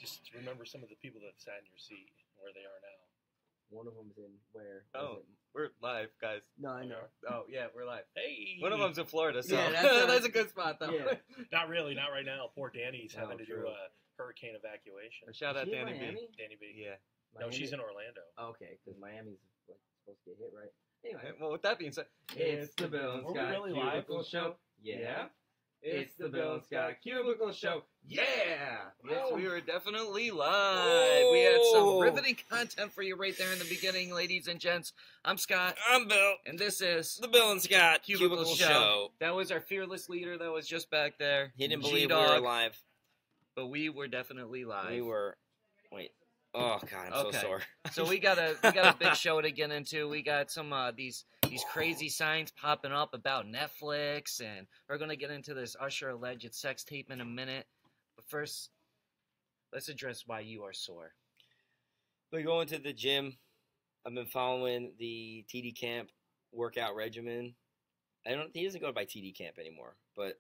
Just remember some of the people that sat in your seat and where they are now. One of them's in where? Oh, we're live, guys. No, I know. Oh, yeah, we're live. Hey! One of them's in Florida, so Yeah, that's a good spot, though. Yeah. Not really, not right now. Poor Danny's having to do true. a hurricane evacuation. Shout Is out she in Danny B. Miami? Danny B. Yeah. No, she's in Orlando. Oh, okay, because Miami's like supposed to get hit, right? Anyway, Well, with that being said, it's the Bill and Were we Scott really live? Cubicle Show. Yeah. It's the Bill and Scott Cubicle Show. Yeah. yes, we were definitely live. We had some riveting content for you right there in the beginning, ladies and gents. I'm Scott. I'm Bill. And this is The Bill and Scott Cubicle Cubicle Show. Show. That was our fearless leader that was just back there. He didn't believe we G-Dog, were live. but we were definitely live. We were. Wait. Oh God, I'm Okay. so sore. So we got a big show to get into. We got some these crazy signs popping up about Netflix, and we're gonna get into this Usher alleged sex tape in a minute. But first, let's address why you are sore. We going to the gym. I've been following the TD Camp workout regimen. He doesn't go by TD Camp anymore, but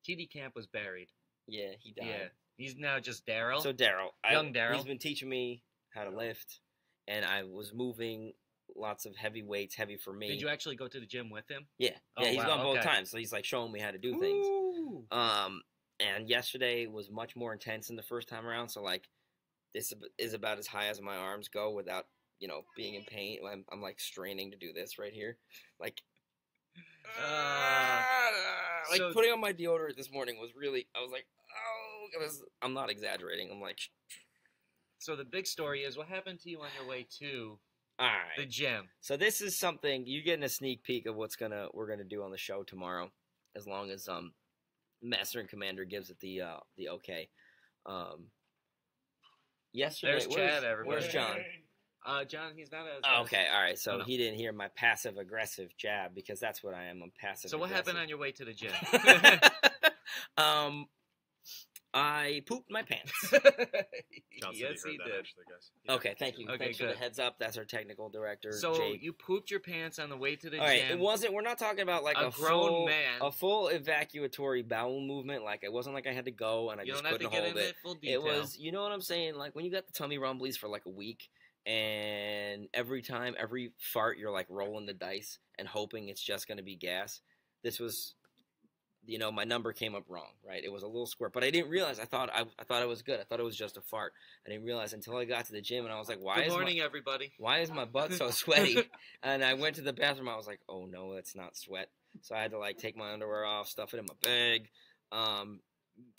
TD Camp was buried. yeah, he died. Yeah, he's now just Daryl. So Daryl, Young Daryl. he's been teaching me how to lift, and I was moving lots of heavy weights, heavy for me. Did you actually go to the gym with him? Yeah, Oh, yeah, he's wow, gone both okay. times, so he's like showing me how to do things. Ooh. And yesterday was much more intense than the first time around. So like, this is about as high as my arms go without being in pain. I'm like straining to do this right here, like. So- Putting on my deodorant this morning was really. I was like, oh, I'm not exaggerating. I'm like, So the big story is what happened to you on your way to all the right. gym. So this is something you're getting a sneak peek of we're gonna do on the show tomorrow, as long as Master and Commander gives it the okay. Yesterday, There's Chad, everybody. Where's John? John, he's not as. Oh, okay, all right. So Oh, no. he didn't hear my passive aggressive jab because that's what I am. I'm passive. So what happened on your way to the gym? I pooped my pants. Yes, he did. Actually, guys. Okay, thank you. Okay, Thanks for the good. heads up. That's our technical director, So Jake. you pooped your pants on the way to the All right, gym. it wasn't. We're not talking about like A grown full, man. a full evacuatory bowel movement. Like it wasn't like I had to go and I You just don't have to couldn't get hold into it. full detail. It was, you know what I'm saying? Like when you got the tummy rumblies for like a week, and every fart, you're like rolling the dice and hoping it's just going to be gas. This was, my number came up wrong, right? It was a little squirt, but I didn't realize. I thought it was good. I thought it was just a fart. I didn't realize until I got to the gym, and I was like, Good morning, everybody. why is my butt so sweaty? And I went to the bathroom. I was like, oh no, that's not sweat. So I had to like take my underwear off, stuff it in my bag.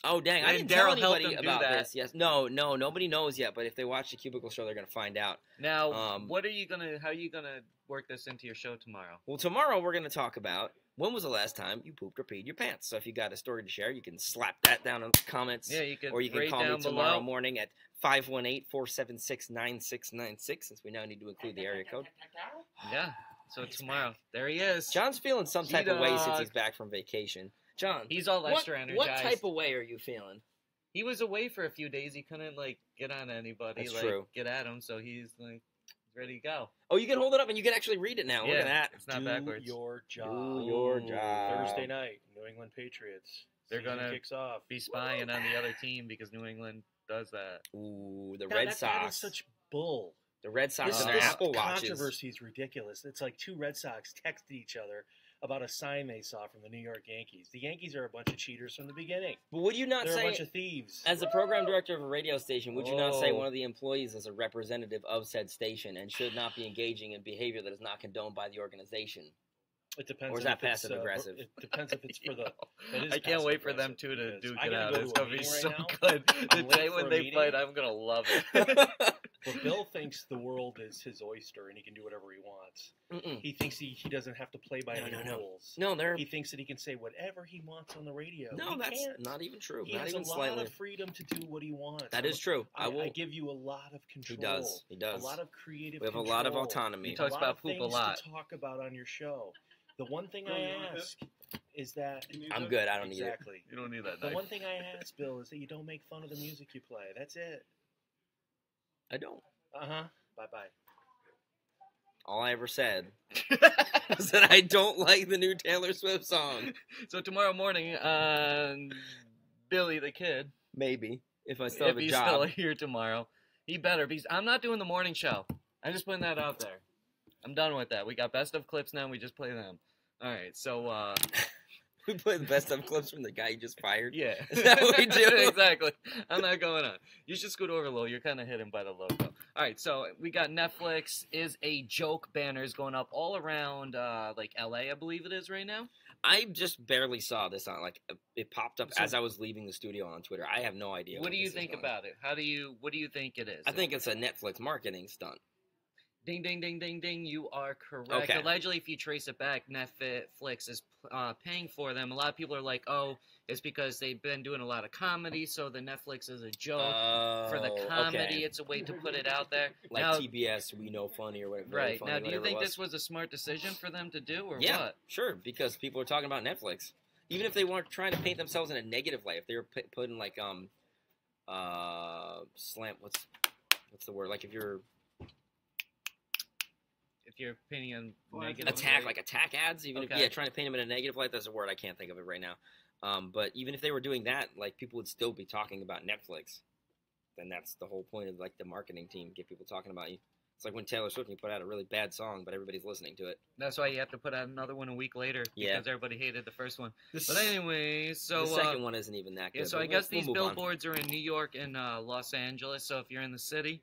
Oh dang! I And didn't tell Daryl helped anybody him do about that. this. Yes, no, nobody knows yet. But if they watch the Cubicle Show, they're gonna find out. Now, How are you gonna work this into your show tomorrow? Well, tomorrow we're gonna talk about when was the last time you pooped or peed your pants. So if you got a story to share, you can slap that down in the comments. Yeah, you can. Or you can rate call me down tomorrow below. morning at 518-476-9696, since we now need to include the area code. Yeah. So tomorrow, there he is. John's feeling some type of way since G-Dog. he's back from vacation. John, He's all extra energized. what type of way are you feeling? He was away for a few days. He couldn't get on anybody. That's true. Get at him. So he's ready to go. Oh, you can hold it up and you can actually read it now. Look at that. It's not Do backwards. your job. Do your job. Thursday night, New England Patriots. They're Season gonna kicks off. Be spying on the other team because New England does that. Ooh, the That- Red that is Sox. such bull. The Red Sox This, and their this Apple Watches. controversy is ridiculous. It's like two Red Sox texted each other about a sign they saw from the New York Yankees. The Yankees are a bunch of cheaters from the beginning. But would you not They're a say, bunch of thieves. as the program director of a radio station, would you not say Oh. one of the employees is a representative of said station and should not be engaging in behavior that is not condoned by the organization? It depends. Or is on that if it's, passive-aggressive? It depends if it's for the. It is I can't wait for them passive-aggressive two to because duke I it gotta out. go It's to a gonna be meeting so right now. good. The I'm day late for when a they meeting. fight, I'm gonna love it. But Bill thinks the world is his oyster and he can do whatever he wants. Mm-mm. He thinks he doesn't have to play by any No. rules. No, they're He thinks that he can say whatever he wants on the radio. no, he that's can't. not even true. He Not has even a lot slightly. of freedom to do what he wants. That is true. I give you a lot of control. He does. He does. A lot of creative We have control. a lot of autonomy. He talks lot about of poop a things lot. to talk about on your show. The one thing I ask is that I'm good. I don't need it. exactly. You don't need that. The knife. one thing I ask, Bill, is that you don't make fun of the music you play. That's it. I don't. Bye bye. All I ever said was that I don't like the new Taylor Swift song. So tomorrow morning, Billy the kid Maybe. If I still have if a he's job. still here tomorrow. He better be. I'm not doing the morning show. I'm just putting that out there. I'm done with that. We got best of clips now. We just play them. All right, so We play the best of clips from the guy you just fired. yeah, Is that what we do? Exactly. I'm not going on. You should scoot over a little. You're kind of hidden by the logo. All right, so we got Netflix is a joke banners going up all around like LA, I believe it is right now. I just barely saw this on it popped up So- as I was leaving the studio on Twitter. I have no idea. What do you this is think going. about it? What do you think it is? I think it's a Netflix marketing stunt. Ding, ding, ding, ding, ding. You are correct. Okay. Allegedly, if you trace it back, Netflix is paying for them. A lot of people are like, oh, it's because they've been doing a lot of comedy, so the Netflix is a joke for the comedy. Okay. It's a way to put it out there. Like now, TBS, we know funny or whatever. right. Funny, Now, do you whatever it think was. this was a smart decision for them to do, or Yeah, what? sure. Because people are talking about Netflix, even if they weren't trying to paint themselves in a negative light. If they were putting like slant. What's the word? Like if you're painting on Well, negative attack ads, even Okay. if trying to paint them in a negative light. That's a word I can't think of it right now. But even if they were doing that, like people would still be talking about Netflix. Then that's the whole point of like the marketing team, get people talking about you. It's like when Taylor Swift put out a really bad song, but everybody's listening to it. That's why you have to put out another one a week later Yeah. because everybody hated the first one. This, But anyway, so the second one isn't even that good. yeah, so but I guess we'll these move on. billboards are in New York and Los Angeles. So if you're in the city,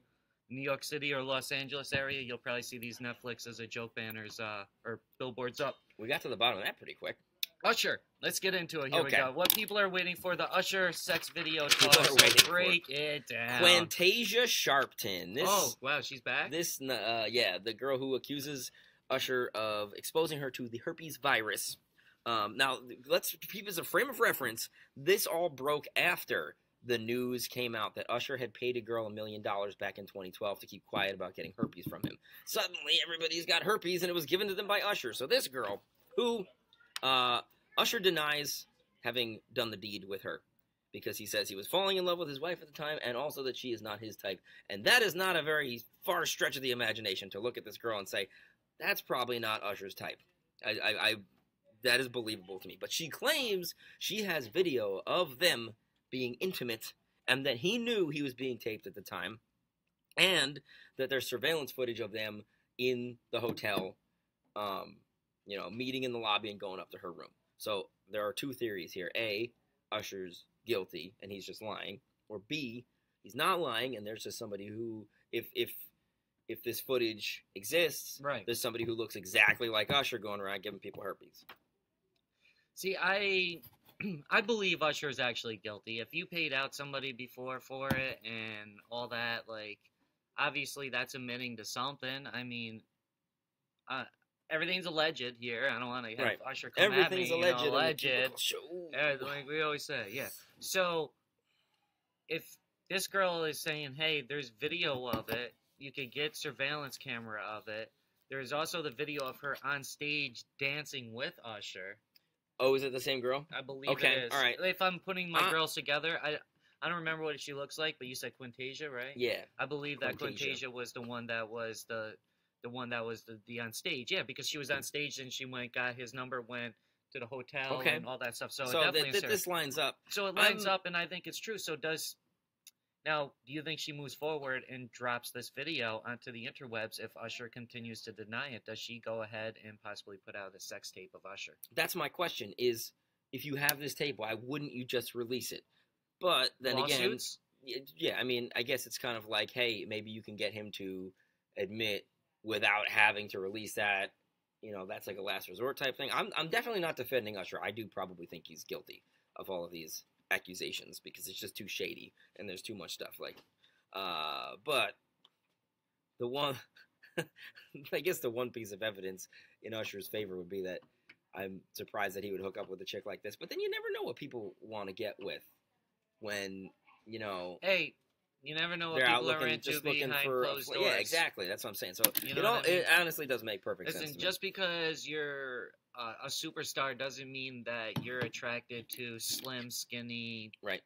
New York City or Los Angeles area, you'll probably see these Netflix as a joke banners or billboards up. We got to the bottom of that pretty quick. Usher, let's get into it. Here we Okay. go. What people are waiting for, the Usher sex video People talk. are waiting So for break it down. Quantasia Sharpton. This, Oh, wow, she's back? the girl who accuses Usher of exposing her to the herpes virus. Now, let's keep as a frame of reference. This all broke after the news came out that Usher had paid a girl $1 million back in 2012 to keep quiet about getting herpes from him. Suddenly, everybody's got herpes, and it was given to them by Usher. So this girl, who Usher denies having done the deed with her, because he says he was falling in love with his wife at the time, and also that she is not his type. And that is not a very far stretch of the imagination to look at this girl and say, that's probably not Usher's type. That is believable to me. But she claims she has video of them being intimate, and that he knew he was being taped at the time, and that there's surveillance footage of them in the hotel, meeting in the lobby and going up to her room. So there are two theories here. A, Usher's guilty and he's just lying. Or B, he's not lying and there's just somebody who, if this footage exists, Right. there's somebody who looks exactly like Usher going around giving people herpes. See, I believe Usher is actually guilty. If you paid out somebody before for it and all that, like, obviously that's admitting to something. I mean, everything's alleged here. I don't want to have Right. Usher come Everything's at me. alleged. Alleged. in the Cubicle Show. Yeah, like we always say, yeah. So, if this girl is saying, hey, there's video of it, you could get surveillance camera of it. There's also the video of her on stage dancing with Usher. Oh, is it the same girl? I believe Okay, it is. all right. If I'm putting my girls together, I don't remember what she looks like, but you said Quintasia, right? Yeah. I believe that Quintasia. Quintasia was the one that was the one that was the on stage. Yeah, because she was on stage and she got his number, went to the hotel Okay. and all that stuff. So, it So definitely is her. this lines up. So it lines up, and I think it's true. So now, do you think she moves forward and drops this video onto the interwebs if Usher continues to deny it? Does she go ahead and possibly put out a sex tape of Usher? That's my question, is if you have this tape, why wouldn't you just release it? But then Lawsuits? again, yeah, I mean, I guess it's kind of like, hey, maybe you can get him to admit without having to release that. That's like a last resort type thing. I'm definitely not defending Usher. I do probably think he's guilty of all of these accusations because it's just too shady and there's too much stuff. But the one, I guess the one piece of evidence in Usher's favor would be that I'm surprised that he would hook up with a chick like this. But then you never know what people want to get with when, Hey, you never know what they're out people are looking, into just looking behind for, closed doors. yeah, exactly. That's what I'm saying. So, You know what I mean? it honestly does make perfect sense Listen, to me. just because you're a superstar doesn't mean that you're attracted to slim, skinny, Right.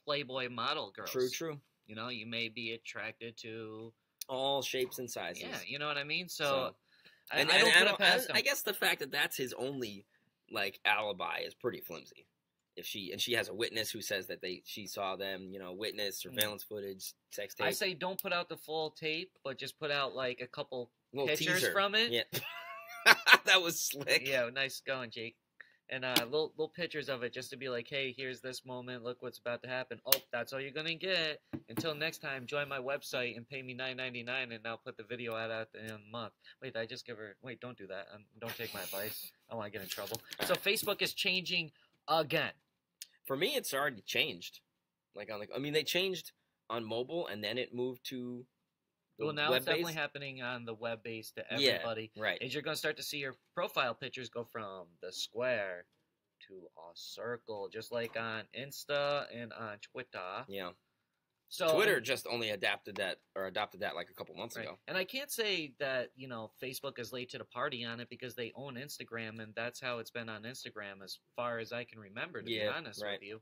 Playboy model girls. True. You may be attracted to, All shapes and sizes. yeah, you know what I mean? So I And don't put it I past him. I guess the fact that that's his only alibi is pretty flimsy. if she has a witness who says that she saw them, witness, surveillance footage, sex tape. I say don't put out the full tape, but just put out like a couple little pictures teaser from it. Yeah, that was slick. Yeah, nice going, Jake. And little pictures of it just to be like, hey, here's this moment. Look what's about to happen. Oh, that's all you're gonna get. Until next time, join my website and pay me $9.99, and I'll put the video out at the end of the month. Wait, did I just give her? Wait, don't do that. Don't take my advice. I don't want to get in trouble. So Facebook is changing again. For me, it's already changed. They changed on mobile, and then it moved to. Well, now it's definitely happening on the web base to everybody. Yeah, right. Is you're going to start to see your profile pictures go from the square to a circle, just like on Insta and on Twitter. Yeah. So Twitter just only adopted that like a couple months ago. And I can't say that, Facebook is late to the party on it because they own Instagram, and that's how it's been on Instagram as far as I can remember, to be honest with you.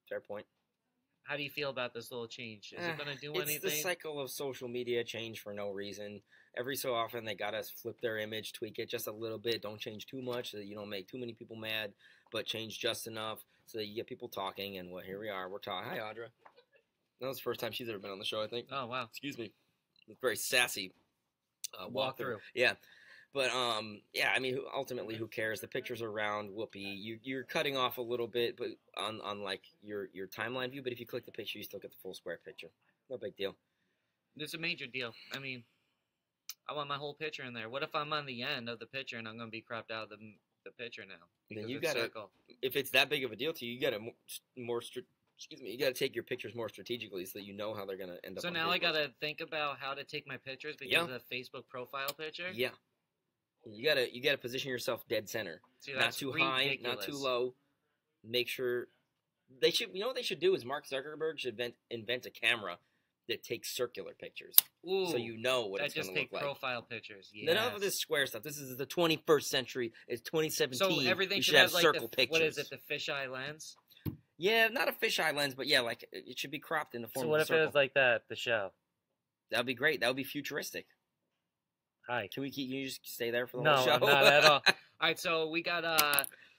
Fair point. How do you feel about this little change? Is it going to do anything? It's the cycle of social media change for no reason. Every so often, they got us flip their image, tweak it just a little bit. Don't change too much so that you don't make too many people mad, but change just enough so that you get people talking. And here we are. We're talking. Hi, Audra. That was the first time she's ever been on the show, I think. Oh, wow. Excuse me. Very sassy walkthrough. Yeah. But, ultimately, who cares? The pictures are round, whoopee. You're cutting off a little bit but on like, your timeline view, but if you click the picture, you still get the full square picture. No big deal. It's a major deal. I mean, I want my whole picture in there. What if I'm on the end of the picture and I'm going to be cropped out of the picture now? Then you got to, if it's that big of a deal to you, you got to you got to take your pictures more strategically so that you know how they're going to end up. So now I got to think about how to take my pictures because of the Facebook profile picture? Yeah. You gotta position yourself dead center. See, not too high, not too low. Make sure they should. You know what they should do is Mark Zuckerberg should invent a camera that takes circular pictures. Ooh, so you know what it's going to look like. Just take profile pictures. Yes. None of this square stuff. This is the 21st century. It's 2017. So everything should have like circle pictures. What is it? The fisheye lens? Yeah, not a fisheye lens, but yeah, like it should be cropped in the form of a circle. So what if it was like that? The show. That would be great. That would be futuristic. Hi. Can you just stay there for the whole show? No, not at all. All right, so we got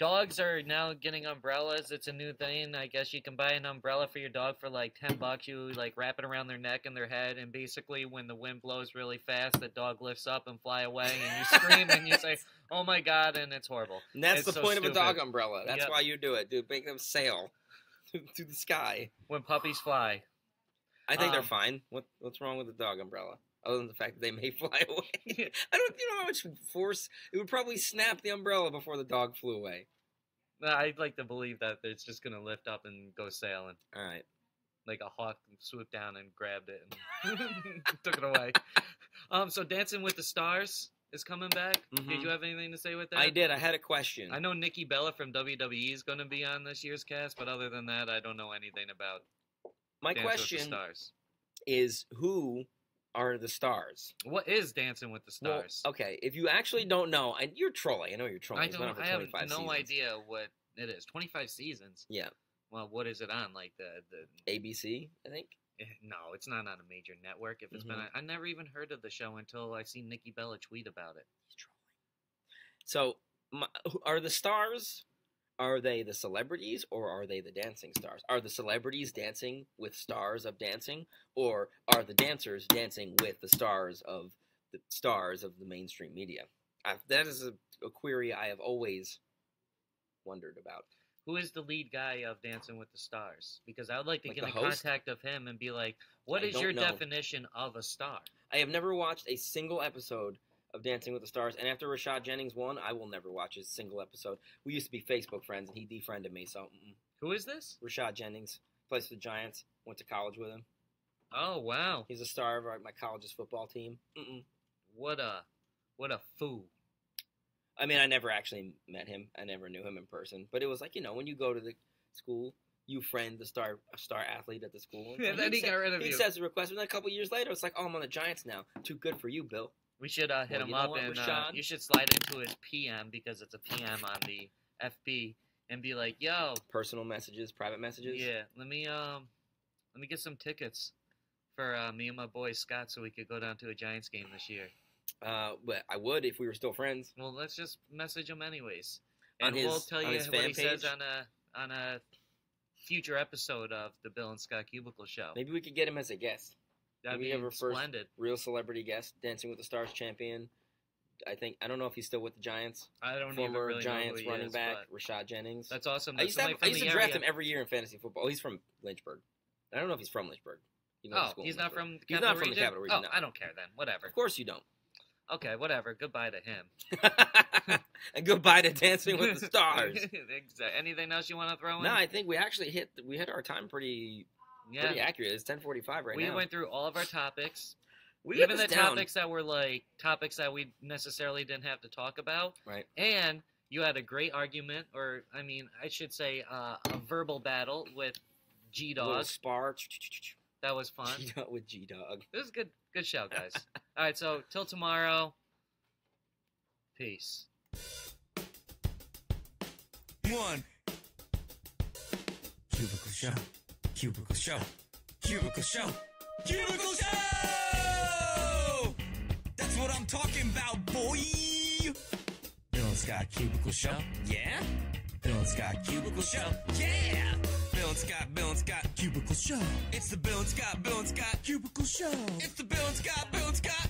dogs are now getting umbrellas. It's a new thing. I guess you can buy an umbrella for your dog for like $10. You like wrap it around their neck and their head, and basically when the wind blows really fast, the dog lifts up and fly away, and you scream and you say, "Oh my God!" and it's horrible. And that's it's the so point stupid. of a dog umbrella. That's why you do it, dude. Make them sail to the sky. When puppies fly. I think they're fine. What's wrong with the dog umbrella? Other than the fact that they may fly away. You know how much force it would probably snap the umbrella before the dog flew away. I'd like to believe that it's just gonna lift up and go sailing. All right, like a hawk swooped down and grabbed it and took it away. So Dancing with the Stars is coming back. Mm-hmm. Did you have anything to say with that? I did. I had a question. I know Nikki Bella from WWE is going to be on this year's cast, but other than that, I don't know anything about. My question with the Stars is who are the stars? What is Dancing with the Stars? Well, okay, if you actually don't know, and you're trolling. I know you're trolling. I have no idea what it is. 25 seasons. Yeah. Well, what is it on? Like the ABC, I think. No, it's not on a major network. If it's been, I never even heard of the show until I seen Nikki Bella tweet about it. He's trolling. So, are the stars? Are they the celebrities or are they the dancing stars? Are the celebrities dancing with stars of dancing, or are the dancers dancing with the stars of the mainstream media? That is a query I have always wondered about. Who is the lead guy of Dancing with the Stars? Because I would like to get in contact of him and be like, what is your definition of a star? I have never watched a single episode of Dancing with the Stars, and after Rashad Jennings won, I will never watch a single episode. We used to be Facebook friends, and he defriended me, so... Who is this? Rashad Jennings. Plays for the Giants. Went to college with him. Oh, wow. He's a star of my college's football team. What a fool. I mean, I never actually met him. I never knew him in person. But it was like, when you go to the school, you friend the star athlete at the school. And then he got rid of you. He says the request, and then a couple years later, it's like, oh, I'm on the Giants now. Too good for you, Bill. We should hit him up, and you should slide into his PM, because it's a PM on the FB, and be like, yo. Personal messages, private messages? Yeah. Let me get some tickets for me and my boy Scott so we could go down to a Giants game this year. But I would if we were still friends. Well, let's just message him anyways. And we'll tell you what he says on a future episode of the Bill and Scott Cubicle Show. Maybe we could get him as a guest. That'd Maybe be have our first splendid. real celebrity guest, Dancing with the Stars champion. I don't know if he's still with the Giants. I don't even Former really Giants know who he running is, back, but Rashad Jennings. that's awesome. I That's used to, somebody from the draft area. him every year in fantasy football. Oh, he's from Lynchburg. I don't know if he's from Lynchburg. He went to Oh, school he's in not Lynchburg. from the He's capital not from the region? capital region, Oh, no. I don't care then. Whatever. Of course you don't. Okay, whatever. Goodbye to him. And goodbye to Dancing with the Stars. Exactly. Anything else you want to throw in? No, I think we actually hit our time pretty accurate. It's 10:45 right we now. went through all of our topics. We Even got the this down. topics that were like topics that we necessarily didn't have to talk about. Right. And you had a great argument, or I mean, I should say a verbal battle with G A little Dog. spar. That was fun. G-Dog with G-Dog. It was a good show, guys. All right, so till tomorrow. Peace. One. Cubicle Show. Cubicle Show. Cubicle Show. Cubicle Show! That's what I'm talking about, boy! Bill and Scott Cubicle Show. Yeah? Bill and Scott Cubicle Show. Yeah! Bill and Scott Cubicle Show. It's the Bill and Scott Cubicle Show. It's the Bill and Scott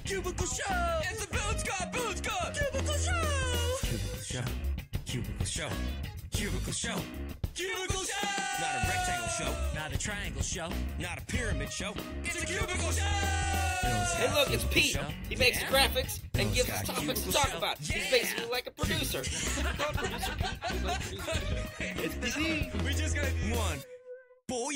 Cubicle Show. It's the Bill and Scott Cubicle Show. Cubicle Show. Cubicle Show. Cubicle Show. Cubicle Show. Not a rectangle show. Not a triangle show. Not a pyramid show. It's a cubicle show. Hey, look, it's Pete. Show. He makes Yeah? graphics and gives us Scott topics to Cubicle talk Show. about. Yeah. He's basically like a producer. Producer Pete. He's like producer Pete. We just got one. Boy.